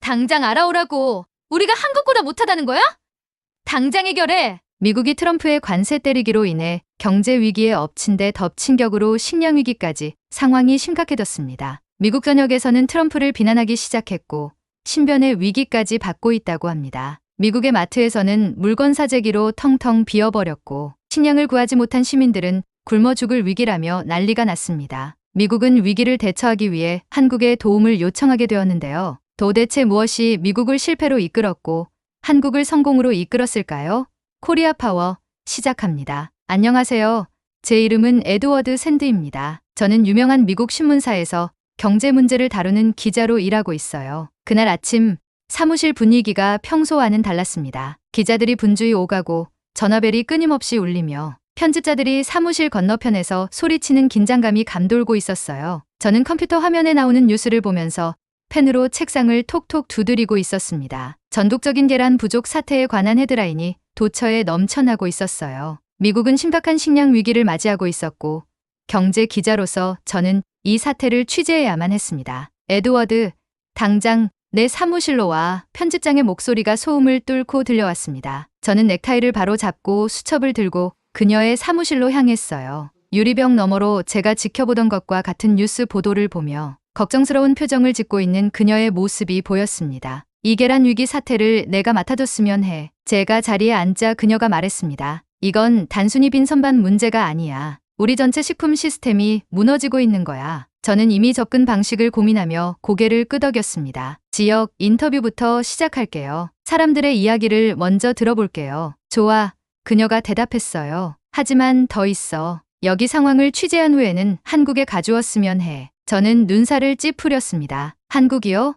당장 알아오라고. 우리가 한국보다 못하다는 거야? 당장 해결해. 미국이 트럼프의 관세 때리기로 인해 경제 위기에 엎친 데 덮친 격으로 식량 위기까지 상황이 심각해졌습니다. 미국 전역에서는 트럼프를 비난하기 시작했고 신변의 위기까지 받고 있다고 합니다. 미국의 마트에서는 물건 사재기로 텅텅 비어버렸고 식량을 구하지 못한 시민들은 굶어 죽을 위기라며 난리가 났습니다. 미국은 위기를 대처하기 위해 한국에 도움을 요청하게 되었는데요. 도대체 무엇이 미국을 실패로 이끌었고 한국을 성공으로 이끌었을까요? 코리아 파워 시작합니다. 안녕하세요. 제 이름은 에드워드 샌드입니다. 저는 유명한 미국 신문사에서 경제 문제를 다루는 기자로 일하고 있어요. 그날 아침 사무실 분위기가 평소와는 달랐습니다. 기자들이 분주히 오가고 전화벨이 끊임없이 울리며 편집자들이 사무실 건너편에서 소리치는 긴장감이 감돌고 있었어요. 저는 컴퓨터 화면에 나오는 뉴스를 보면서 펜으로 책상을 톡톡 두드리고 있었습니다. 전국적인 계란 부족 사태에 관한 헤드라인이 도처에 넘쳐나고 있었어요. 미국은 심각한 식량 위기를 맞이하고 있었고 경제 기자로서 저는 이 사태를 취재해야만 했습니다. 에드워드, 당장 내 사무실로 와. 편집장의 목소리가 소음을 뚫고 들려왔습니다. 저는 넥타이를 바로 잡고 수첩을 들고 그녀의 사무실로 향했어요. 유리병 너머로 제가 지켜보던 것과 같은 뉴스 보도를 보며 걱정스러운 표정을 짓고 있는 그녀의 모습이 보였습니다. 이 계란 위기 사태를 내가 맡아줬으면 해. 제가 자리에 앉자 그녀가 말했습니다. 이건 단순히 빈 선반 문제가 아니야. 우리 전체 식품 시스템이 무너지고 있는 거야. 저는 이미 접근 방식을 고민하며 고개를 끄덕였습니다. 지역 인터뷰부터 시작할게요. 사람들의 이야기를 먼저 들어볼게요. 좋아. 그녀가 대답했어요. 하지만 더 있어. 여기 상황을 취재한 후에는 한국에 가주었으면 해. 저는 눈살을 찌푸렸습니다. 한국이요?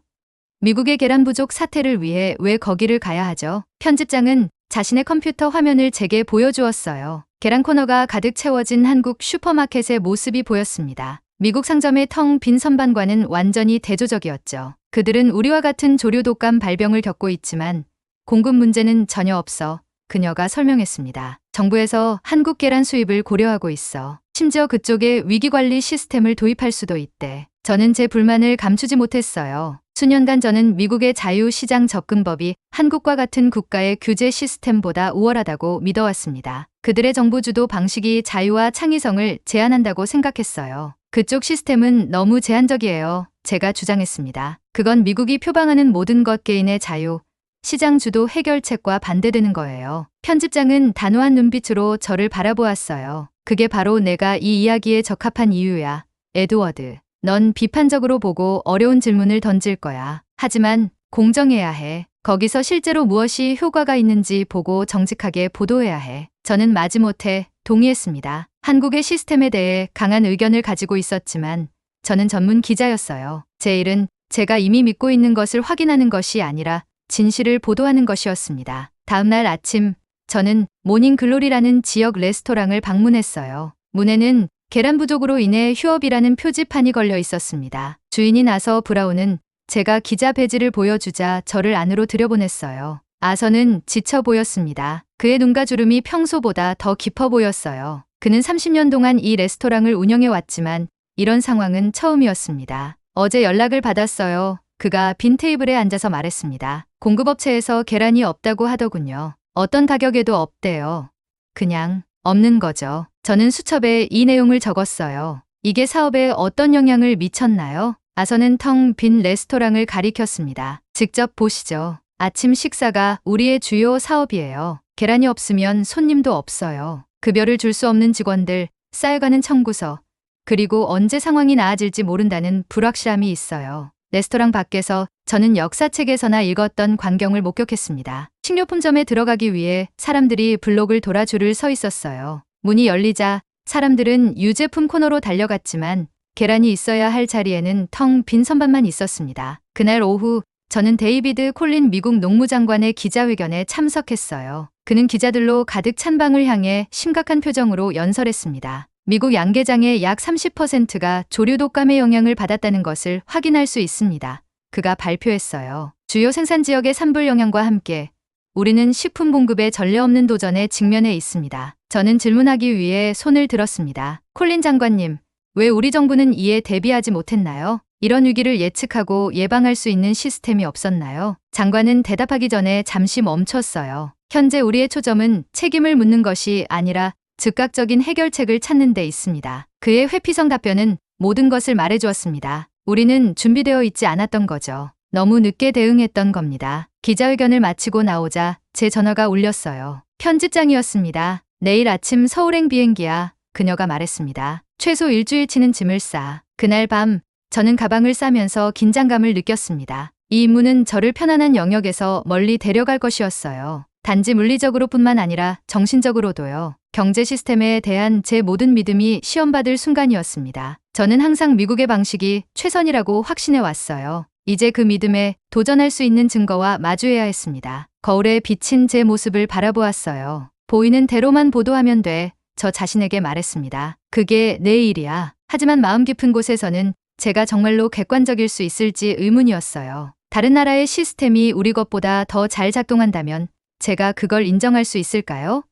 미국의 계란 부족 사태를 위해 왜 거기를 가야 하죠? 편집장은 자신의 컴퓨터 화면을 제게 보여주었어요. 계란 코너가 가득 채워진 한국 슈퍼마켓의 모습이 보였습니다. 미국 상점의 텅 빈 선반과는 완전히 대조적이었죠. 그들은 우리와 같은 조류 독감 발병을 겪고 있지만 공급 문제는 전혀 없어. 그녀가 설명했습니다. 정부에서 한국 계란 수입을 고려하고 있어. 심지어 그쪽에 위기관리 시스템을 도입할 수도 있대. 저는 제 불만을 감추지 못했어요. 수년간 저는 미국의 자유시장 접근법이 한국과 같은 국가의 규제 시스템보다 우월하다고 믿어왔습니다. 그들의 정부주도 방식이 자유와 창의성을 제한한다고 생각했어요. 그쪽 시스템은 너무 제한적이에요. 제가 주장했습니다. 그건 미국이 표방하는 모든 것 개인의 자유, 시장 주도 해결책과 반대되는 거예요. 편집장은 단호한 눈빛으로 저를 바라보았어요. 그게 바로 내가 이 이야기에 적합한 이유야. 에드워드. 넌 비판적으로 보고 어려운 질문을 던질 거야. 하지만 공정해야 해. 거기서 실제로 무엇이 효과가 있는지 보고 정직하게 보도해야 해. 저는 마지못해 동의했습니다. 한국의 시스템에 대해 강한 의견을 가지고 있었지만 저는 전문 기자였어요. 제 일은 제가 이미 믿고 있는 것을 확인하는 것이 아니라 진실을 보도하는 것이었습니다. 다음 날 아침 저는 모닝글로리라는 지역 레스토랑을 방문했어요. 문에는 계란 부족으로 인해 휴업이라는 표지판이 걸려 있었습니다. 주인이 나서 브라운은 제가 기자 배지를 보여주자 저를 안으로 들여보냈어요. 아서는 지쳐 보였습니다. 그의 눈과 주름이 평소보다 더 깊어 보였어요. 그는 30년 동안 이 레스토랑을 운영해 왔지만 이런 상황은 처음이었습니다. 어제 연락을 받았어요. 그가 빈 테이블에 앉아서 말했습니다. 공급업체에서 계란이 없다고 하더군요. 어떤 가격에도 없대요. 그냥 없는 거죠. 저는 수첩에 이 내용을 적었어요. 이게 사업에 어떤 영향을 미쳤나요? 아서는 텅 빈 레스토랑을 가리켰습니다. 직접 보시죠. 아침 식사가 우리의 주요 사업이에요. 계란이 없으면 손님도 없어요. 급여를 줄 수 없는 직원들, 쌓여가는 청구서, 그리고 언제 상황이 나아질지 모른다는 불확실함이 있어요. 레스토랑 밖에서 저는 역사책에서나 읽었던 광경을 목격했습니다. 식료품점에 들어가기 위해 사람들이 블록을 돌아 줄을 서 있었어요. 문이 열리자 사람들은 유제품 코너로 달려갔지만 계란이 있어야 할 자리에는 텅 빈 선반만 있었습니다. 그날 오후 저는 데이비드 콜린 미국 농무장관의 기자회견에 참석했어요. 그는 기자들로 가득 찬 방을 향해 심각한 표정으로 연설했습니다. 미국 양계장의 약 30%가 조류 독감의 영향을 받았다는 것을 확인할 수 있습니다. 그가 발표했어요. 주요 생산 지역의 산불 영향과 함께 우리는 식품 공급에 전례 없는 도전에 직면해 있습니다. 저는 질문하기 위해 손을 들었습니다. 콜린 장관님, 왜 우리 정부는 이에 대비하지 못했나요? 이런 위기를 예측하고 예방할 수 있는 시스템이 없었나요? 장관은 대답하기 전에 잠시 멈췄어요. 현재 우리의 초점은 책임을 묻는 것이 아니라 즉각적인 해결책을 찾는 데 있습니다. 그의 회피성 답변은 모든 것을 말해주었습니다. 우리는 준비되어 있지 않았던 거죠. 너무 늦게 대응했던 겁니다. 기자회견을 마치고 나오자 제 전화가 울렸어요. 편집장이었습니다. 내일 아침 서울행 비행기야. 그녀가 말했습니다. 최소 일주일치는 짐을 싸. 그날 밤 저는 가방을 싸면서 긴장감을 느꼈습니다. 이 임무는 저를 편안한 영역에서 멀리 데려갈 것이었어요. 단지 물리적으로뿐만 아니라 정신적으로도요. 경제 시스템에 대한 제 모든 믿음이 시험받을 순간이었습니다. 저는 항상 미국의 방식이 최선이라고 확신해 왔어요. 이제 그 믿음에 도전할 수 있는 증거와 마주해야 했습니다. 거울에 비친 제 모습을 바라보았어요. 보이는 대로만 보도하면 돼. 저 자신에게 말했습니다. 그게 내 일이야. 하지만 마음 깊은 곳에서는 제가 정말로 객관적일 수 있을지 의문이었어요. 다른 나라의 시스템이 우리 것보다 더 잘 작동한다면 제가 그걸 인정할 수 있을까요?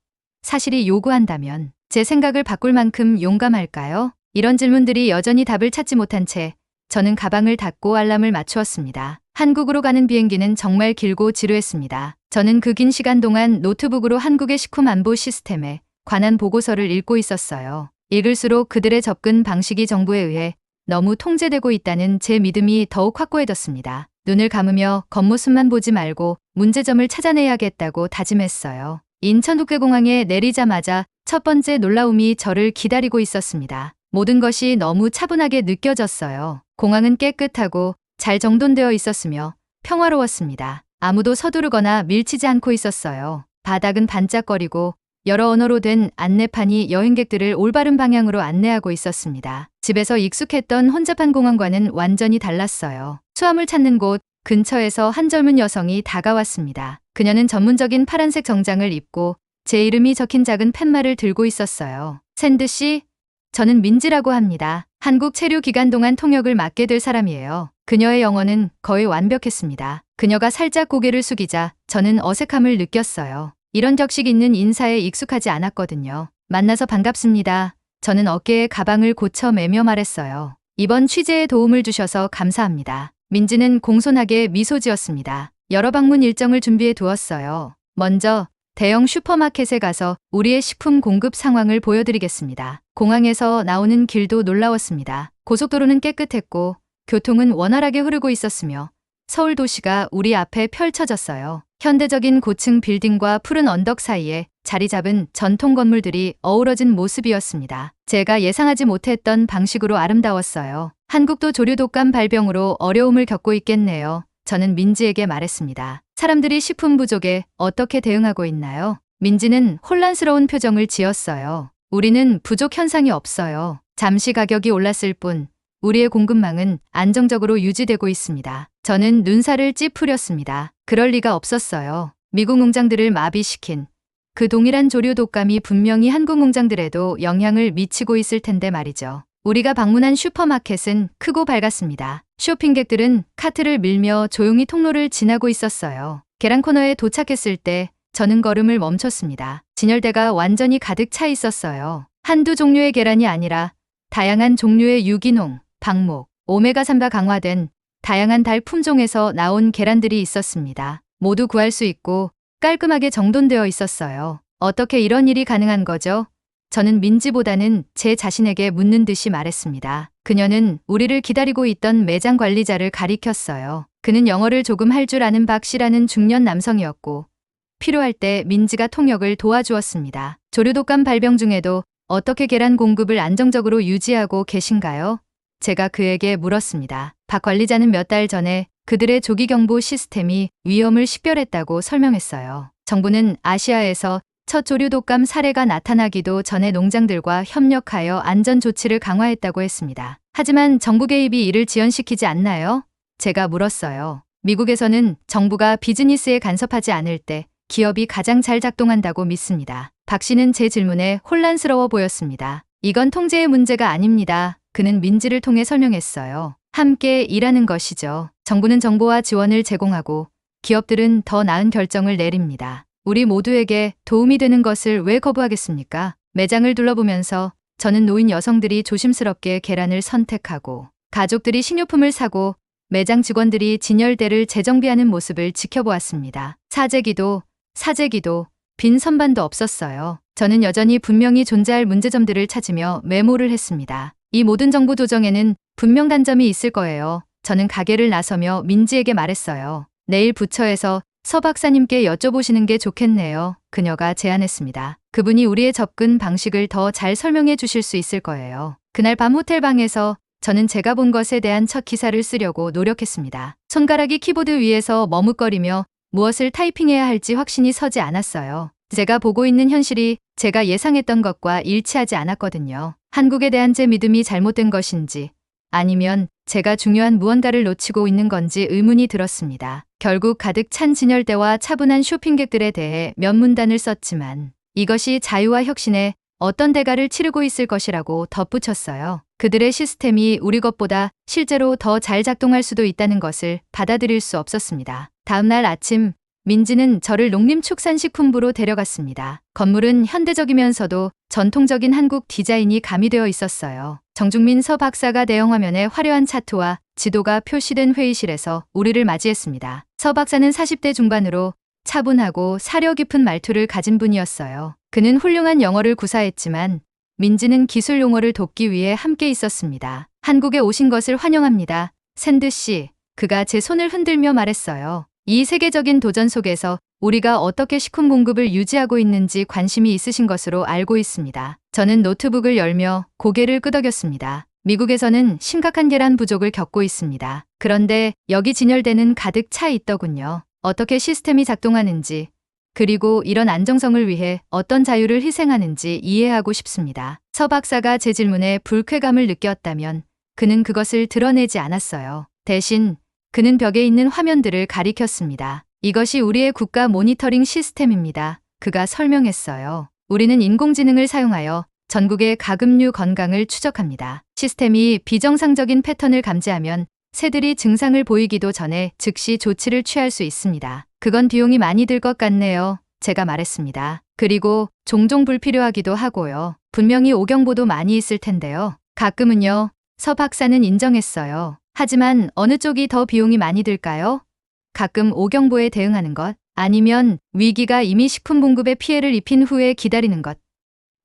사실이 요구한다면 제 생각을 바꿀 만큼 용감할까요? 이런 질문들이 여전히 답을 찾지 못한 채 저는 가방을 닫고 알람을 맞추었습니다. 한국으로 가는 비행기는 정말 길고 지루했습니다. 저는 그 긴 시간 동안 노트북으로 한국의 식품 안보 시스템에 관한 보고서를 읽고 있었어요. 읽을수록 그들의 접근 방식이 정부에 의해 너무 통제되고 있다는 제 믿음이 더욱 확고해졌습니다. 눈을 감으며 겉모습만 보지 말고 문제점을 찾아내야겠다고 다짐했어요. 인천국제공항에 내리자마자 첫 번째 놀라움이 저를 기다리고 있었습니다. 모든 것이 너무 차분하게 느껴졌어요. 공항은 깨끗하고 잘 정돈되어 있었으며 평화로웠습니다. 아무도 서두르거나 밀치지 않고 있었어요. 바닥은 반짝거리고 여러 언어로 된 안내판이 여행객들을 올바른 방향으로 안내하고 있었습니다. 집에서 익숙했던 혼잡한 공항과는 완전히 달랐어요. 수화물 찾는 곳 근처에서 한 젊은 여성이 다가왔습니다. 그녀는 전문적인 파란색 정장을 입고 제 이름이 적힌 작은 팻말을 들고 있었어요. 샌드 씨, 저는 민지라고 합니다. 한국 체류 기간 동안 통역을 맡게 될 사람이에요. 그녀의 영어는 거의 완벽했습니다. 그녀가 살짝 고개를 숙이자 저는 어색함을 느꼈어요. 이런 격식 있는 인사에 익숙하지 않았거든요. 만나서 반갑습니다. 저는 어깨에 가방을 고쳐 매며 말했어요. 이번 취재에 도움을 주셔서 감사합니다. 민지는 공손하게 미소 지었습니다. 여러 방문 일정을 준비해 두었어요. 먼저 대형 슈퍼마켓에 가서 우리의 식품 공급 상황을 보여드리겠습니다. 공항에서 나오는 길도 놀라웠습니다. 고속도로는 깨끗했고 교통은 원활하게 흐르고 있었으며 서울 도시가 우리 앞에 펼쳐졌어요. 현대적인 고층 빌딩과 푸른 언덕 사이에 자리 잡은 전통 건물들이 어우러진 모습이었습니다. 제가 예상하지 못했던 방식으로 아름다웠어요. 한국도 조류 독감 발병으로 어려움을 겪고 있겠네요. 저는 민지에게 말했습니다. 사람들이 식품 부족에 어떻게 대응하고 있나요? 민지는 혼란스러운 표정을 지었어요. 우리는 부족 현상이 없어요. 잠시 가격이 올랐을 뿐 우리의 공급망은 안정적으로 유지되고 있습니다. 저는 눈살을 찌푸렸습니다. 그럴 리가 없었어요. 미국 농장들을 마비시킨 그 동일한 조류 독감이 분명히 한국 농장들에도 영향을 미치고 있을 텐데 말이죠. 우리가 방문한 슈퍼마켓은 크고 밝았습니다. 쇼핑객들은 카트를 밀며 조용히 통로를 지나고 있었어요. 계란 코너에 도착했을 때 저는 걸음을 멈췄습니다. 진열대가 완전히 가득 차 있었어요. 한두 종류의 계란이 아니라 다양한 종류의 유기농, 방목, 오메가3가 강화된 다양한 달 품종에서 나온 계란들이 있었습니다. 모두 구할 수 있고 깔끔하게 정돈되어 있었어요. 어떻게 이런 일이 가능한 거죠? 저는 민지보다는 제 자신에게 묻는 듯이 말했습니다. 그녀는 우리를 기다리고 있던 매장 관리자를 가리켰어요. 그는 영어를 조금 할 줄 아는 박 씨라는 중년 남성이었고 필요할 때 민지가 통역을 도와주었습니다. 조류 독감 발병 중에도 어떻게 계란 공급을 안정적으로 유지하고 계신가요? 제가 그에게 물었습니다. 박 관리자는 몇 달 전에 그들의 조기경보 시스템이 위험을 식별했다고 설명했어요. 정부는 아시아에서 첫 조류 독감 사례가 나타나기도 전에 농장들과 협력하여 안전 조치를 강화했다고 했습니다. 하지만 정부 개입이 이를 지연시키지 않나요? 제가 물었어요. 미국에서는 정부가 비즈니스에 간섭하지 않을 때 기업이 가장 잘 작동한다고 믿습니다. 박 씨는 제 질문에 혼란스러워 보였습니다. 이건 통제의 문제가 아닙니다. 그는 민지를 통해 설명했어요. 함께 일하는 것이죠. 정부는 정보와 지원을 제공하고 기업들은 더 나은 결정을 내립니다. 우리 모두에게 도움이 되는 것을 왜 거부하겠습니까? 매장을 둘러보면서 저는 노인 여성들이 조심스럽게 계란을 선택하고 가족들이 식료품을 사고 매장 직원들이 진열대를 재정비하는 모습을 지켜보았습니다. 사재기도, 빈 선반도 없었어요. 저는 여전히 분명히 존재할 문제점들을 찾으며 메모를 했습니다. 이 모든 정보 조정에는 분명 단점이 있을 거예요. 저는 가게를 나서며 민지에게 말했어요. 내일 부처에서 서 박사님께 여쭤보시는 게 좋겠네요. 그녀가 제안했습니다. 그분이 우리의 접근 방식을 더 잘 설명해 주실 수 있을 거예요. 그날 밤 호텔 방에서 저는 제가 본 것에 대한 첫 기사를 쓰려고 노력했습니다. 손가락이 키보드 위에서 머뭇거리며 무엇을 타이핑해야 할지 확신이 서지 않았어요. 제가 보고 있는 현실이 제가 예상했던 것과 일치하지 않았거든요. 한국에 대한 제 믿음이 잘못된 것인지 아니면 제가 중요한 무언가를 놓치고 있는 건지 의문이 들었습니다. 결국 가득 찬 진열대와 차분한 쇼핑객들에 대해 몇 문단을 썼지만 이것이 자유와 혁신에 어떤 대가를 치르고 있을 것이라고 덧붙였어요. 그들의 시스템이 우리 것보다 실제로 더 잘 작동할 수도 있다는 것을 받아들일 수 없었습니다. 다음 날 아침 민지는 저를 농림축산식품부로 데려갔습니다. 건물은 현대적이면서도 전통적인 한국 디자인이 가미되어 있었어요. 정중민 서 박사가 대형 화면에 화려한 차트와 지도가 표시된 회의실에서 우리를 맞이했습니다. 서 박사는 40대 중반으로 차분하고 사려 깊은 말투를 가진 분이었어요. 그는 훌륭한 영어를 구사했지만 민지는 기술 용어를 돕기 위해 함께 있었습니다. 한국에 오신 것을 환영합니다. 샌드 씨, 그가 제 손을 흔들며 말했어요. 이 세계적인 도전 속에서 우리가 어떻게 식품 공급을 유지하고 있는지 관심이 있으신 것으로 알고 있습니다. 저는 노트북을 열며 고개를 끄덕였습니다. 미국에서는 심각한 계란 부족을 겪고 있습니다. 그런데 여기 진열대는 가득 차 있더군요. 어떻게 시스템이 작동하는지, 그리고 이런 안정성을 위해 어떤 자유를 희생하는지 이해하고 싶습니다. 서 박사가 제 질문에 불쾌감을 느꼈다면 그는 그것을 드러내지 않았어요. 대신 그는 벽에 있는 화면들을 가리켰습니다. 이것이 우리의 국가 모니터링 시스템입니다. 그가 설명했어요. 우리는 인공지능을 사용하여 전국의 가금류 건강을 추적합니다. 시스템이 비정상적인 패턴을 감지하면 새들이 증상을 보이기도 전에 즉시 조치를 취할 수 있습니다. 그건 비용이 많이 들 것 같네요. 제가 말했습니다. 그리고 종종 불필요하기도 하고요. 분명히 오경보도 많이 있을 텐데요. 가끔은요. 서 박사는 인정했어요. 하지만 어느 쪽이 더 비용이 많이 들까요? 가끔 오경보에 대응하는 것, 아니면 위기가 이미 식품 공급에 피해를 입힌 후에 기다리는 것.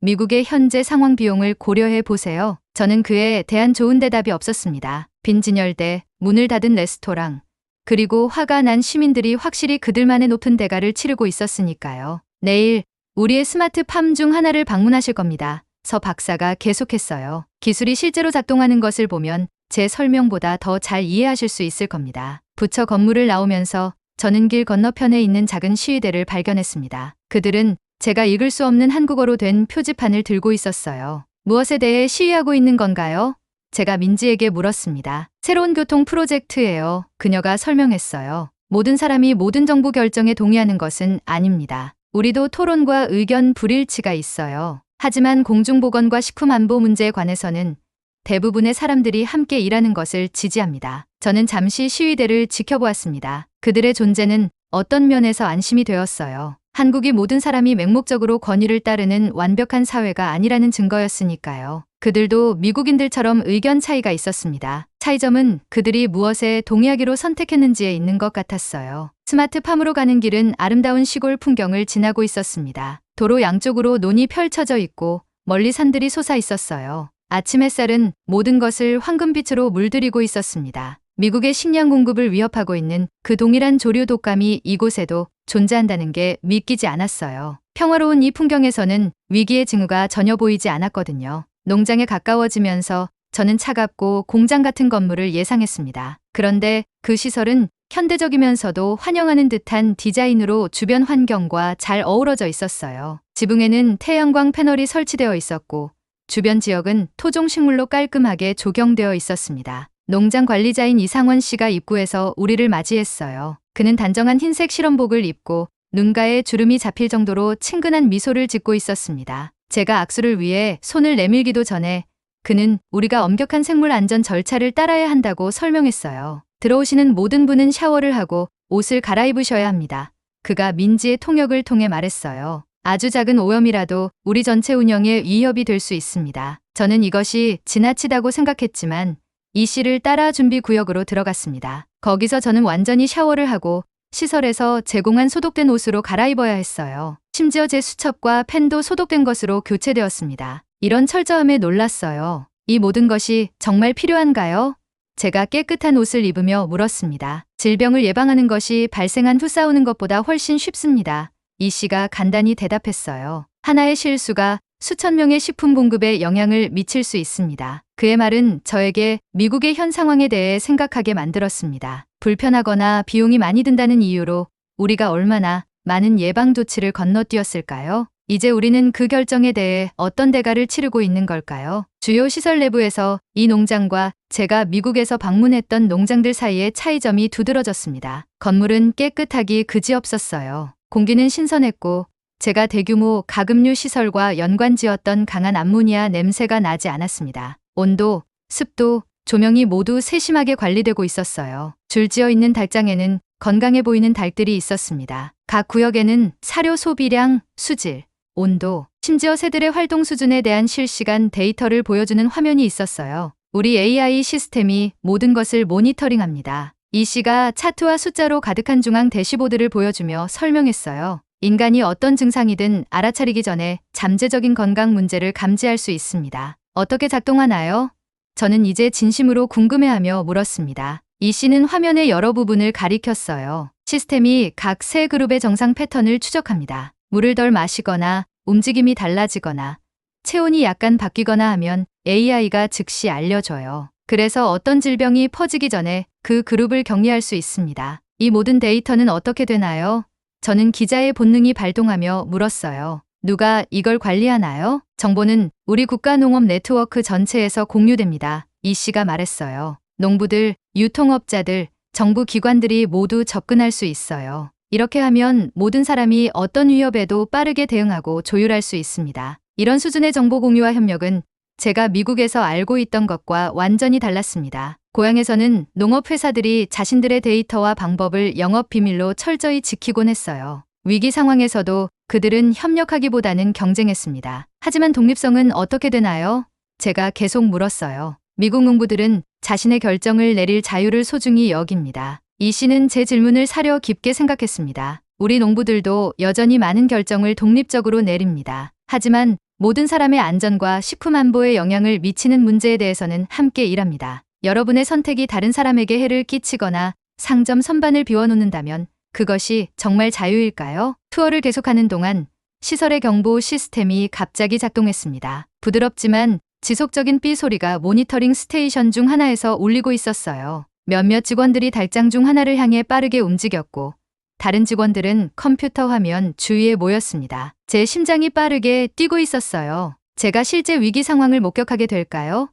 미국의 현재 상황 비용을 고려해 보세요. 저는 그에 대한 좋은 대답이 없었습니다. 빈 진열대, 문을 닫은 레스토랑, 그리고 화가 난 시민들이 확실히 그들만의 높은 대가를 치르고 있었으니까요. 내일 우리의 스마트팜 중 하나를 방문하실 겁니다. 서 박사가 계속했어요. 기술이 실제로 작동하는 것을 보면 제 설명보다 더 잘 이해하실 수 있을 겁니다. 부처 건물을 나오면서 저는 길 건너편에 있는 작은 시위대를 발견했습니다. 그들은 제가 읽을 수 없는 한국어로 된 표지판을 들고 있었어요. 무엇에 대해 시위하고 있는 건가요? 제가 민지에게 물었습니다. 새로운 교통 프로젝트예요. 그녀가 설명했어요. 모든 사람이 모든 정부 결정에 동의하는 것은 아닙니다. 우리도 토론과 의견 불일치가 있어요. 하지만 공중보건과 식품안보 문제에 관해서는 대부분의 사람들이 함께 일하는 것을 지지합니다. 저는 잠시 시위대를 지켜보았습니다. 그들의 존재는 어떤 면에서 안심이 되었어요. 한국이 모든 사람이 맹목적으로 권위를 따르는 완벽한 사회가 아니라는 증거였으니까요. 그들도 미국인들처럼 의견 차이가 있었습니다. 차이점은 그들이 무엇에 동의하기로 선택했는지에 있는 것 같았어요. 스마트팜으로 가는 길은 아름다운 시골 풍경을 지나고 있었습니다. 도로 양쪽으로 논이 펼쳐져 있고 멀리 산들이 솟아 있었어요. 아침 햇살은 모든 것을 황금빛으로 물들이고 있었습니다. 미국의 식량 공급을 위협하고 있는 그 동일한 조류 독감이 이곳에도 존재한다는 게 믿기지 않았어요. 평화로운 이 풍경에서는 위기의 징후가 전혀 보이지 않았거든요. 농장에 가까워지면서 저는 차갑고 공장 같은 건물을 예상했습니다. 그런데 그 시설은 현대적이면서도 환영하는 듯한 디자인으로 주변 환경과 잘 어우러져 있었어요. 지붕에는 태양광 패널이 설치되어 있었고 주변 지역은 토종식물로 깔끔하게 조경되어 있었습니다. 농장 관리자인 이상원 씨가 입구에서 우리를 맞이했어요. 그는 단정한 흰색 실험복을 입고 눈가에 주름이 잡힐 정도로 친근한 미소를 짓고 있었습니다. 제가 악수를 위해 손을 내밀기도 전에 그는 우리가 엄격한 생물 안전 절차를 따라야 한다고 설명했어요. 들어오시는 모든 분은 샤워를 하고 옷을 갈아입으셔야 합니다. 그가 민지의 통역을 통해 말했어요. 아주 작은 오염이라도 우리 전체 운영에 위협이 될 수 있습니다. 저는 이것이 지나치다고 생각했지만 이 씨를 따라 준비 구역으로 들어갔습니다. 거기서 저는 완전히 샤워를 하고 시설에서 제공한 소독된 옷으로 갈아입어야 했어요. 심지어 제 수첩과 펜도 소독된 것으로 교체되었습니다. 이런 철저함에 놀랐어요. 이 모든 것이 정말 필요한가요? 제가 깨끗한 옷을 입으며 물었습니다. 질병을 예방하는 것이 발생한 후 싸우는 것보다 훨씬 쉽습니다. 이 씨가 간단히 대답했어요. 하나의 실수가 수천 명의 식품 공급에 영향을 미칠 수 있습니다. 그의 말은 저에게 미국의 현 상황에 대해 생각하게 만들었습니다. 불편하거나 비용이 많이 든다는 이유로 우리가 얼마나 많은 예방 조치를 건너뛰었을까요? 이제 우리는 그 결정에 대해 어떤 대가를 치르고 있는 걸까요? 주요 시설 내부에서 이 농장과 제가 미국에서 방문했던 농장들 사이의 차이점이 두드러졌습니다. 건물은 깨끗하기 그지없었어요. 공기는 신선했고 제가 대규모 가금류 시설과 연관지었던 강한 암모니아 냄새가 나지 않았습니다. 온도, 습도, 조명이 모두 세심하게 관리되고 있었어요. 줄지어 있는 닭장에는 건강해 보이는 닭들이 있었습니다. 각 구역에는 사료 소비량, 수질, 온도, 심지어 새들의 활동 수준에 대한 실시간 데이터를 보여주는 화면이 있었어요. 우리 AI 시스템이 모든 것을 모니터링합니다. 이 씨가 차트와 숫자로 가득한 중앙 대시보드를 보여주며 설명했어요. 인간이 어떤 증상이든 알아차리기 전에 잠재적인 건강 문제를 감지할 수 있습니다. 어떻게 작동하나요? 저는 이제 진심으로 궁금해하며 물었습니다. 이 씨는 화면의 여러 부분을 가리켰어요. 시스템이 각 세 그룹의 정상 패턴을 추적합니다. 물을 덜 마시거나 움직임이 달라지거나 체온이 약간 바뀌거나 하면 AI가 즉시 알려줘요. 그래서 어떤 질병이 퍼지기 전에 그 그룹을 격리할 수 있습니다. 이 모든 데이터는 어떻게 되나요? 저는 기자의 본능이 발동하며 물었어요. 누가 이걸 관리하나요? 정보는 우리 국가농업 네트워크 전체에서 공유됩니다. 이 씨가 말했어요. 농부들, 유통업자들, 정부 기관들이 모두 접근할 수 있어요. 이렇게 하면 모든 사람이 어떤 위협에도 빠르게 대응하고 조율할 수 있습니다. 이런 수준의 정보 공유와 협력은 제가 미국에서 알고 있던 것과 완전히 달랐습니다. 고향에서는 농업회사들이 자신들의 데이터와 방법을 영업 비밀로 철저히 지키곤 했어요. 위기 상황에서도 그들은 협력하기보다는 경쟁했습니다. 하지만 독립성은 어떻게 되나요? 제가 계속 물었어요. 미국 농부들은 자신의 결정을 내릴 자유를 소중히 여깁니다. 이 씨는 제 질문을 사려 깊게 생각했습니다. 우리 농부들도 여전히 많은 결정을 독립적으로 내립니다. 하지만 모든 사람의 안전과 식품 안보에 영향을 미치는 문제에 대해서는 함께 일합니다. 여러분의 선택이 다른 사람에게 해를 끼치거나 상점 선반을 비워놓는다면 그것이 정말 자유일까요? 투어를 계속하는 동안 시설의 경보 시스템이 갑자기 작동했습니다. 부드럽지만 지속적인 삐 소리가 모니터링 스테이션 중 하나에서 울리고 있었어요. 몇몇 직원들이 닭장 중 하나를 향해 빠르게 움직였고 다른 직원들은 컴퓨터 화면 주위에 모였습니다. 제 심장이 빠르게 뛰고 있었어요. 제가 실제 위기 상황을 목격하게 될까요?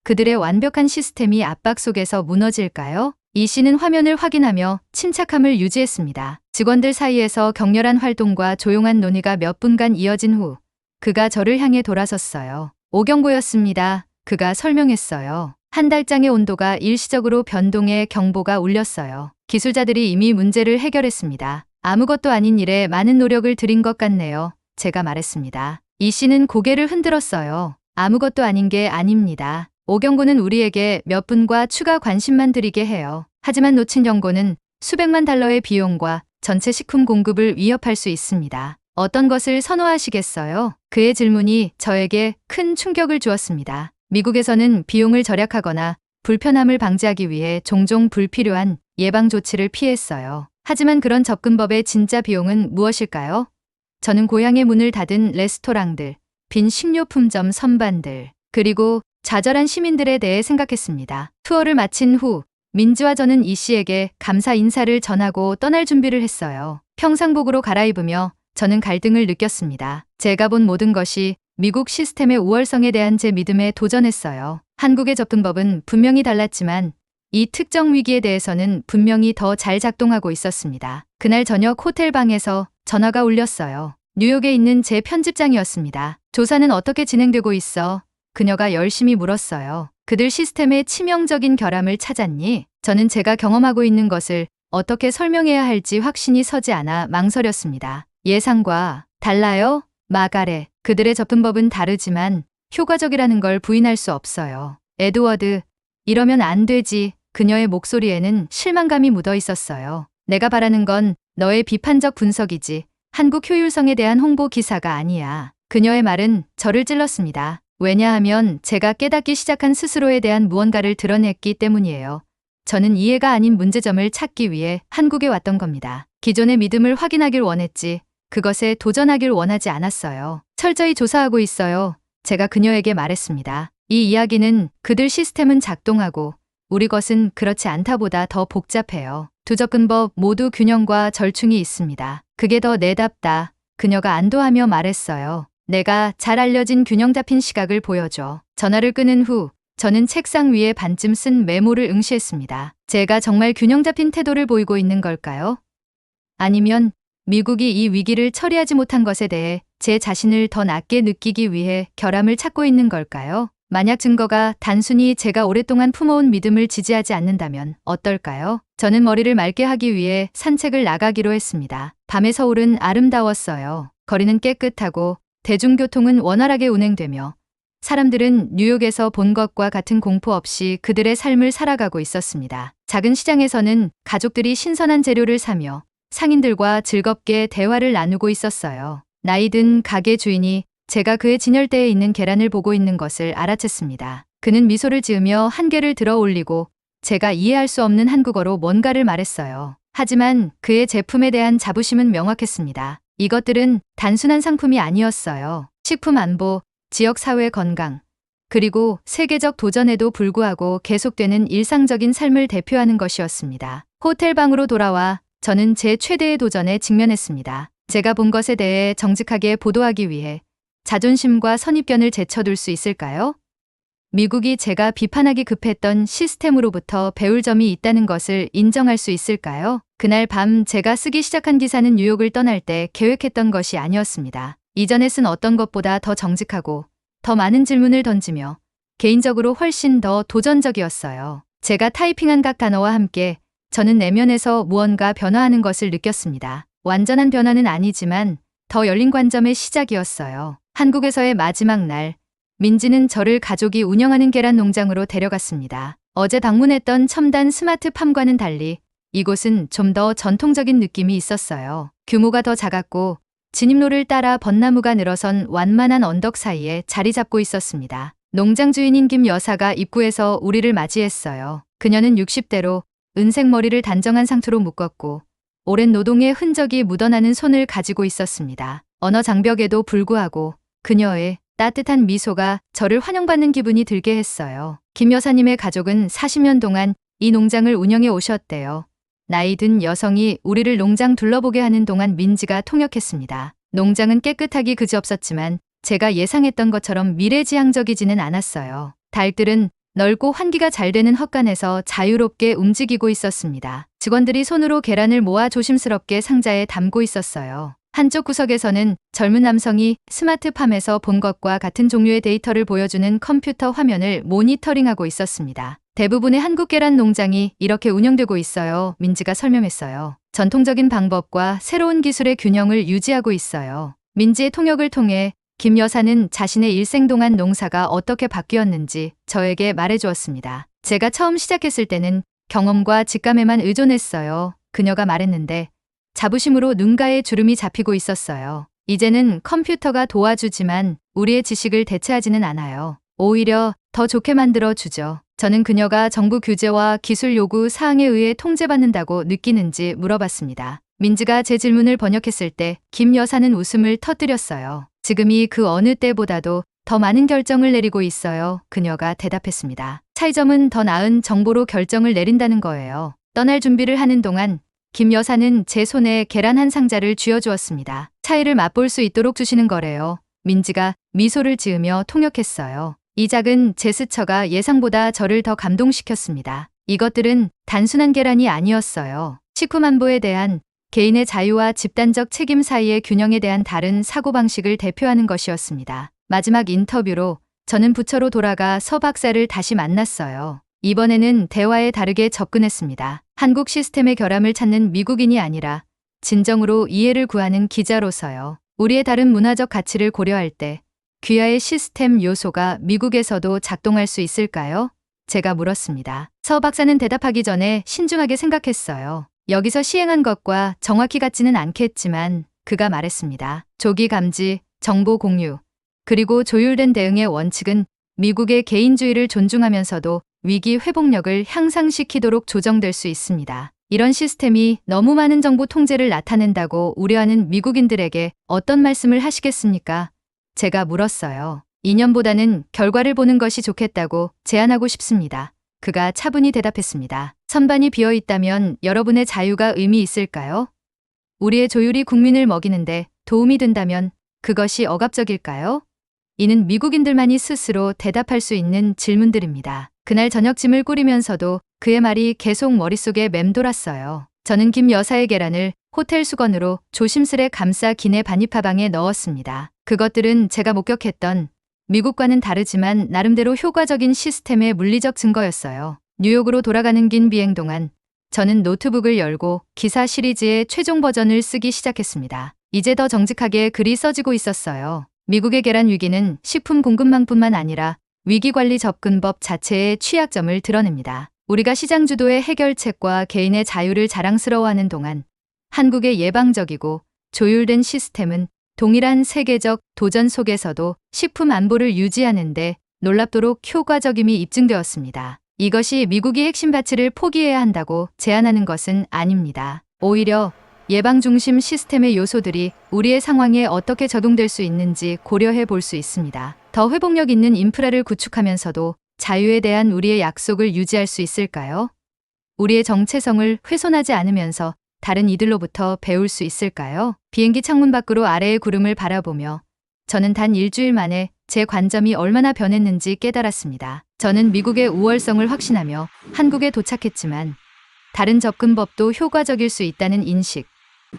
그들의 완벽한 시스템이 압박 속에서 무너질까요? 이 씨는 화면을 확인하며 침착함을 유지했습니다. 직원들 사이에서 격렬한 활동과 조용한 논의가 몇 분간 이어진 후 그가 저를 향해 돌아섰어요. 오경보였습니다. 그가 설명했어요. 한 닭장의 온도가 일시적으로 변동해 경보가 울렸어요. 기술자들이 이미 문제를 해결했습니다. 아무것도 아닌 일에 많은 노력을 들인 것 같네요. 제가 말했습니다. 이 씨는 고개를 흔들었어요. 아무것도 아닌 게 아닙니다. 오경고는 우리에게 몇 분과 추가 관심만 드리게 해요. 하지만 놓친 경고는 수백만 달러의 비용과 전체 식품 공급을 위협할 수 있습니다. 어떤 것을 선호하시겠어요? 그의 질문이 저에게 큰 충격을 주었습니다. 미국에서는 비용을 절약하거나 불편함을 방지하기 위해 종종 불필요한 예방 조치를 피했어요. 하지만 그런 접근법의 진짜 비용은 무엇일까요? 저는 고향의 문을 닫은 레스토랑들, 빈 식료품점 선반들, 그리고 좌절한 시민들에 대해 생각했습니다. 투어를 마친 후 민지와 저는 이 씨에게 감사 인사를 전하고 떠날 준비를 했어요. 평상복으로 갈아입으며 저는 갈등을 느꼈습니다. 제가 본 모든 것이 미국 시스템의 우월성에 대한 제 믿음에 도전했어요. 한국의 접근법은 분명히 달랐지만 이 특정 위기에 대해서는 분명히 더 잘 작동하고 있었습니다. 그날 저녁 호텔 방에서 전화가 울렸어요. 뉴욕에 있는 제 편집장이었습니다. 조사는 어떻게 진행되고 있어? 그녀가 열심히 물었어요. 그들 시스템의 치명적인 결함을 찾았니? 저는 제가 경험하고 있는 것을 어떻게 설명해야 할지 확신이 서지 않아 망설였습니다. 예상과 달라요? 마가렛. 그들의 접근법은 다르지만 효과적이라는 걸 부인할 수 없어요. 에드워드. 이러면 안 되지. 그녀의 목소리에는 실망감이 묻어 있었어요. 내가 바라는 건 너의 비판적 분석이지. 한국 효율성에 대한 홍보 기사가 아니야. 그녀의 말은 저를 찔렀습니다. 왜냐하면 제가 깨닫기 시작한 스스로에 대한 무언가를 드러냈기 때문이에요. 저는 이해가 아닌 문제점을 찾기 위해 한국에 왔던 겁니다. 기존의 믿음을 확인하길 원했지. 그것에 도전하길 원하지 않았어요. 철저히 조사하고 있어요. 제가 그녀에게 말했습니다. 이 이야기는 그들 시스템은 작동하고 우리 것은 그렇지 않다보다 더 복잡해요. 두 접근법 모두 균형과 절충이 있습니다. 그게 더 내답다. 그녀가 안도하며 말했어요. 내가 잘 알려진 균형 잡힌 시각을 보여줘. 전화를 끊은 후 저는 책상 위에 반쯤 쓴 메모를 응시했습니다. 제가 정말 균형 잡힌 태도를 보이고 있는 걸까요? 아니면 미국이 이 위기를 처리하지 못한 것에 대해 제 자신을 더 낮게 느끼기 위해 결함을 찾고 있는 걸까요? 만약 증거가 단순히 제가 오랫동안 품어온 믿음을 지지하지 않는다면 어떨까요? 저는 머리를 맑게 하기 위해 산책을 나가기로 했습니다. 밤의 서울은 아름다웠어요. 거리는 깨끗하고 대중교통은 원활하게 운행되며 사람들은 뉴욕에서 본 것과 같은 공포 없이 그들의 삶을 살아가고 있었습니다. 작은 시장에서는 가족들이 신선한 재료를 사며 상인들과 즐겁게 대화를 나누고 있었어요. 나이든 가게 주인이 제가 그의 진열대에 있는 계란을 보고 있는 것을 알아챘습니다. 그는 미소를 지으며 한 개를 들어 올리고 제가 이해할 수 없는 한국어로 뭔가를 말했어요. 하지만 그의 제품에 대한 자부심은 명확했습니다. 이것들은 단순한 상품이 아니었어요. 식품 안보, 지역 사회 건강, 그리고 세계적 도전에도 불구하고 계속되는 일상적인 삶을 대표하는 것이었습니다. 호텔 방으로 돌아와 저는 제 최대의 도전에 직면했습니다. 제가 본 것에 대해 정직하게 보도하기 위해 자존심과 선입견을 제쳐둘 수 있을까요? 미국이 제가 비판하기 급했던 시스템으로부터 배울 점이 있다는 것을 인정할 수 있을까요? 그날 밤 제가 쓰기 시작한 기사는 뉴욕을 떠날 때 계획했던 것이 아니었습니다. 이전에 쓴 어떤 것보다 더 정직하고 더 많은 질문을 던지며 개인적으로 훨씬 더 도전적이었어요. 제가 타이핑한 각 단어와 함께 저는 내면에서 무언가 변화하는 것을 느꼈습니다. 완전한 변화는 아니지만 더 열린 관점의 시작이었어요. 한국에서의 마지막 날, 민지는 저를 가족이 운영하는 계란 농장으로 데려갔습니다. 어제 방문했던 첨단 스마트팜과는 달리 이곳은 좀 더 전통적인 느낌이 있었어요. 규모가 더 작았고 진입로를 따라 벚나무가 늘어선 완만한 언덕 사이에 자리 잡고 있었습니다. 농장 주인인 김 여사가 입구에서 우리를 맞이했어요. 그녀는 60대로 은색 머리를 단정한 상투로 묶었고 오랜 노동의 흔적이 묻어나는 손을 가지고 있었습니다. 언어 장벽에도 불구하고 그녀의 따뜻한 미소가 저를 환영받는 기분이 들게 했어요. 김 여사님의 가족은 40년 동안 이 농장을 운영해 오셨대요. 나이 든 여성이 우리를 농장 둘러보게 하는 동안 민지가 통역했습니다. 농장은 깨끗하기 그지없었지만 제가 예상했던 것처럼 미래지향적이지는 않았어요. 닭들은 넓고 환기가 잘 되는 헛간에서 자유롭게 움직이고 있었습니다. 직원들이 손으로 계란을 모아 조심스럽게 상자에 담고 있었어요. 한쪽 구석에서는 젊은 남성이 스마트팜에서 본 것과 같은 종류의 데이터를 보여주는 컴퓨터 화면을 모니터링하고 있었습니다. 대부분의 한국 계란 농장이 이렇게 운영되고 있어요. 민지가 설명했어요. 전통적인 방법과 새로운 기술의 균형을 유지하고 있어요. 민지의 통역을 통해 김 여사는 자신의 일생 동안 농사가 어떻게 바뀌었는지 저에게 말해주었습니다. 제가 처음 시작했을 때는 경험과 직감에만 의존했어요. 그녀가 말했는데 자부심으로 눈가에 주름이 잡히고 있었어요. 이제는 컴퓨터가 도와주지만 우리의 지식을 대체하지는 않아요. 오히려 더 좋게 만들어주죠. 저는 그녀가 정부 규제와 기술 요구 사항에 의해 통제받는다고 느끼는지 물어봤습니다. 민지가 제 질문을 번역했을 때 김 여사는 웃음을 터뜨렸어요. 지금이 그 어느 때보다도 더 많은 결정을 내리고 있어요. 그녀가 대답했습니다. 차이점은 더 나은 정보로 결정을 내린다는 거예요. 떠날 준비를 하는 동안 김 여사는 제 손에 계란 한 상자를 쥐어주었습니다. 차이를 맛볼 수 있도록 주시는 거래요. 민지가 미소를 지으며 통역했어요. 이 작은 제스처가 예상보다 저를 더 감동시켰습니다. 이것들은 단순한 계란이 아니었어요. 식품안보에 대한 개인의 자유와 집단적 책임 사이의 균형에 대한 다른 사고방식을 대표하는 것이었습니다. 마지막 인터뷰로 저는 부처로 돌아가 서 박사를 다시 만났어요. 이번에는 대화에 다르게 접근했습니다. 한국 시스템의 결함을 찾는 미국인이 아니라 진정으로 이해를 구하는 기자로서요. 우리의 다른 문화적 가치를 고려할 때 귀하의 시스템 요소가 미국에서도 작동할 수 있을까요? 제가 물었습니다. 서 박사는 대답하기 전에 신중하게 생각했어요. 여기서 시행한 것과 정확히 같지는 않겠지만 그가 말했습니다. 조기 감지, 정보 공유, 그리고 조율된 대응의 원칙은 미국의 개인주의를 존중하면서도 위기 회복력을 향상시키도록 조정될 수 있습니다. 이런 시스템이 너무 많은 정보 통제를 나타낸다고 우려하는 미국인들에게 어떤 말씀을 하시겠습니까? 제가 물었어요. 이념보다는 결과를 보는 것이 좋겠다고 제안하고 싶습니다. 그가 차분히 대답했습니다. 선반이 비어 있다면 여러분의 자유가 의미 있을까요? 우리의 조율이 국민을 먹이는데 도움이 된다면 그것이 억압적일까요? 이는 미국인들만이 스스로 대답할 수 있는 질문들입니다. 그날 저녁짐을 꾸리면서도 그의 말이 계속 머릿속에 맴돌았어요. 저는 김 여사의 계란을 호텔 수건으로 조심스레 감싸 기내 반입하방에 넣었습니다. 그것들은 제가 목격했던 미국과는 다르지만 나름대로 효과적인 시스템의 물리적 증거였어요. 뉴욕으로 돌아가는 긴 비행 동안 저는 노트북을 열고 기사 시리즈의 최종 버전을 쓰기 시작했습니다. 이제 더 정직하게 글이 써지고 있었어요. 미국의 계란 위기는 식품 공급망뿐만 아니라 위기관리 접근법 자체의 취약점을 드러냅니다. 우리가 시장 주도의 해결책과 개인의 자유를 자랑스러워하는 동안 한국의 예방적이고 조율된 시스템은 동일한 세계적 도전 속에서도 식품 안보를 유지하는 데 놀랍도록 효과적임이 입증되었습니다. 이것이 미국이 핵심 가치를 포기해야 한다고 제안하는 것은 아닙니다. 오히려 예방 중심 시스템의 요소들이 우리의 상황에 어떻게 적용될 수 있는지 고려해 볼 수 있습니다. 더 회복력 있는 인프라를 구축하면서도 자유에 대한 우리의 약속을 유지할 수 있을까요? 우리의 정체성을 훼손하지 않으면서 다른 이들로부터 배울 수 있을까요? 비행기 창문 밖으로 아래의 구름을 바라보며 저는 단 일주일 만에 제 관점이 얼마나 변했는지 깨달았습니다. 저는 미국의 우월성을 확신하며 한국에 도착했지만 다른 접근법도 효과적일 수 있다는 인식,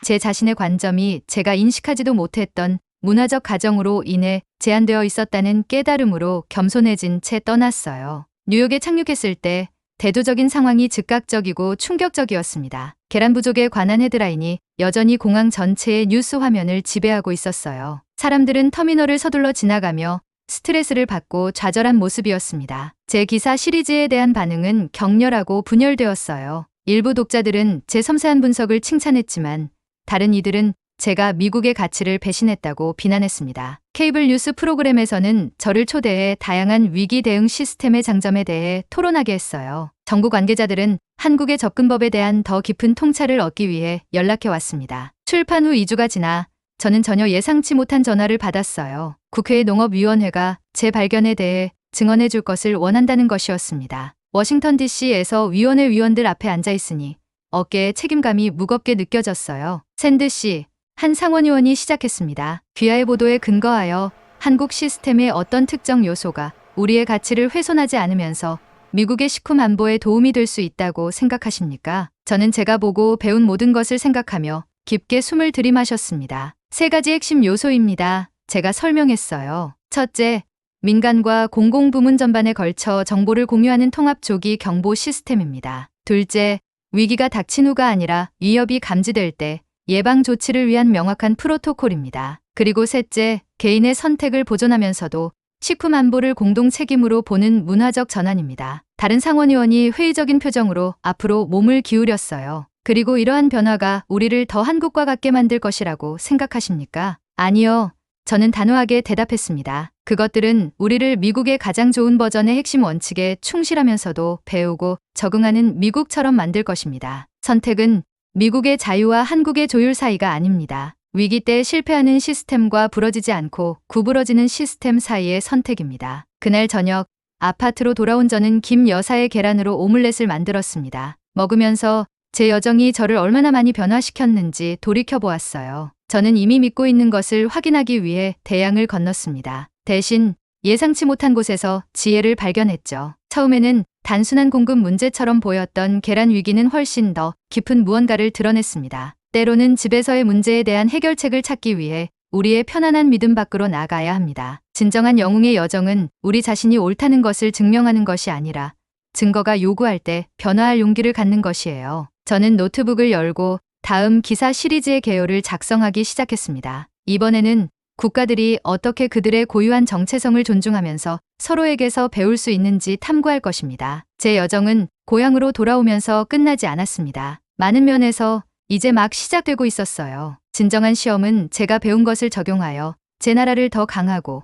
제 자신의 관점이 제가 인식하지도 못했던 문화적 가정으로 인해 제한되어 있었다는 깨달음으로 겸손해진 채 떠났어요. 뉴욕에 착륙했을 때 대도적인 상황이 즉각적이고 충격적이었습니다. 계란 부족에 관한 헤드라인이 여전히 공항 전체의 뉴스 화면을 지배하고 있었어요. 사람들은 터미널을 서둘러 지나가며 스트레스를 받고 좌절한 모습이었습니다. 제 기사 시리즈에 대한 반응은 격렬하고 분열되었어요. 일부 독자들은 제 섬세한 분석을 칭찬했지만 다른 이들은 제가 미국의 가치를 배신했다고 비난했습니다. 케이블 뉴스 프로그램에서는 저를 초대해 다양한 위기 대응 시스템의 장점에 대해 토론하게 했어요. 정부 관계자들은 한국의 접근법에 대한 더 깊은 통찰을 얻기 위해 연락해 왔습니다. 출판 후 2주가 지나 저는 전혀 예상치 못한 전화를 받았어요. 국회의 농업위원회가 제 발견에 대해 증언해 줄 것을 원한다는 것이었습니다. 워싱턴 DC에서 위원회 위원들 앞에 앉아 있으니 어깨에 책임감이 무겁게 느껴졌어요. 샌드씨, 한 상원의원이 시작했습니다. 귀하의 보도에 근거하여 한국 시스템의 어떤 특정 요소가 우리의 가치를 훼손하지 않으면서 미국의 식품 안보에 도움이 될 수 있다고 생각하십니까? 저는 제가 보고 배운 모든 것을 생각하며 깊게 숨을 들이마셨습니다. 3가지 핵심 요소입니다. 제가 설명했어요. 첫째, 민간과 공공부문 전반에 걸쳐 정보를 공유하는 통합 조기 경보 시스템입니다. 둘째, 위기가 닥친 후가 아니라 위협이 감지될 때 예방 조치를 위한 명확한 프로토콜입니다. 그리고 셋째, 개인의 선택을 보존하면서도 식품 안보를 공동 책임으로 보는 문화적 전환입니다. 다른 상원의원이 회의적인 표정으로 앞으로 몸을 기울였어요. 그리고 이러한 변화가 우리를 더 한국과 같게 만들 것이라고 생각하십니까? 아니요. 저는 단호하게 대답했습니다. 그것들은 우리를 미국의 가장 좋은 버전의 핵심 원칙에 충실하면서도 배우고 적응하는 미국처럼 만들 것입니다. 선택은 미국의 자유와 한국의 조율 사이가 아닙니다. 위기 때 실패하는 시스템과 부러지지 않고 구부러지는 시스템 사이의 선택입니다. 그날 저녁 아파트로 돌아온 저는 김 여사의 계란으로 오믈렛을 만들었습니다. 먹으면서 제 여정이 저를 얼마나 많이 변화시켰는지 돌이켜보았어요. 저는 이미 믿고 있는 것을 확인하기 위해 대양을 건넜습니다. 대신 예상치 못한 곳에서 지혜를 발견했죠. 처음에는 단순한 공급 문제처럼 보였던 계란 위기는 훨씬 더 깊은 무언가를 드러냈습니다. 때로는 집에서의 문제에 대한 해결책을 찾기 위해 우리의 편안한 믿음 밖으로 나가야 합니다. 진정한 영웅의 여정은 우리 자신이 옳다는 것을 증명하는 것이 아니라 증거가 요구할 때 변화할 용기를 갖는 것이에요. 저는 노트북을 열고 다음 기사 시리즈의 개요를 작성하기 시작했습니다. 이번에는 국가들이 어떻게 그들의 고유한 정체성을 존중하면서 서로에게서 배울 수 있는지 탐구할 것입니다. 제 여정은 고향으로 돌아오면서 끝나지 않았습니다. 많은 면에서 이제 막 시작되고 있었어요. 진정한 시험은 제가 배운 것을 적용하여 제 나라를 더 강하고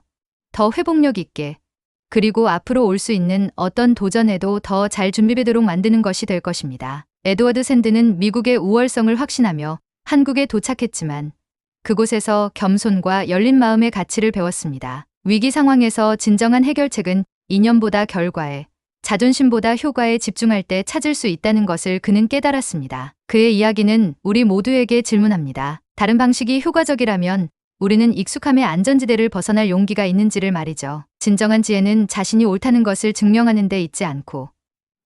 더 회복력 있게 그리고 앞으로 올 수 있는 어떤 도전에도 더 잘 준비되도록 만드는 것이 될 것입니다. 에드워드 샌드는 미국의 우월성을 확신하며 한국에 도착했지만 그곳에서 겸손과 열린 마음의 가치를 배웠습니다. 위기 상황에서 진정한 해결책은 이념보다 결과에, 자존심보다 효과에 집중할 때 찾을 수 있다는 것을 그는 깨달았습니다. 그의 이야기는 우리 모두에게 질문합니다. 다른 방식이 효과적이라면 우리는 익숙함의 안전지대를 벗어날 용기가 있는지를 말이죠. 진정한 지혜는 자신이 옳다는 것을 증명하는 데 있지 않고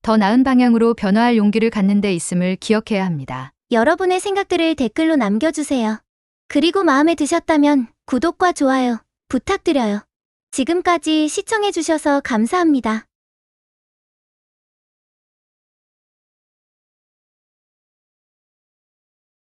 더 나은 방향으로 변화할 용기를 갖는 데 있음을 기억해야 합니다. 여러분의 생각들을 댓글로 남겨주세요. 그리고 마음에 드셨다면 구독과 좋아요 부탁드려요. 지금까지 시청해주셔서 감사합니다.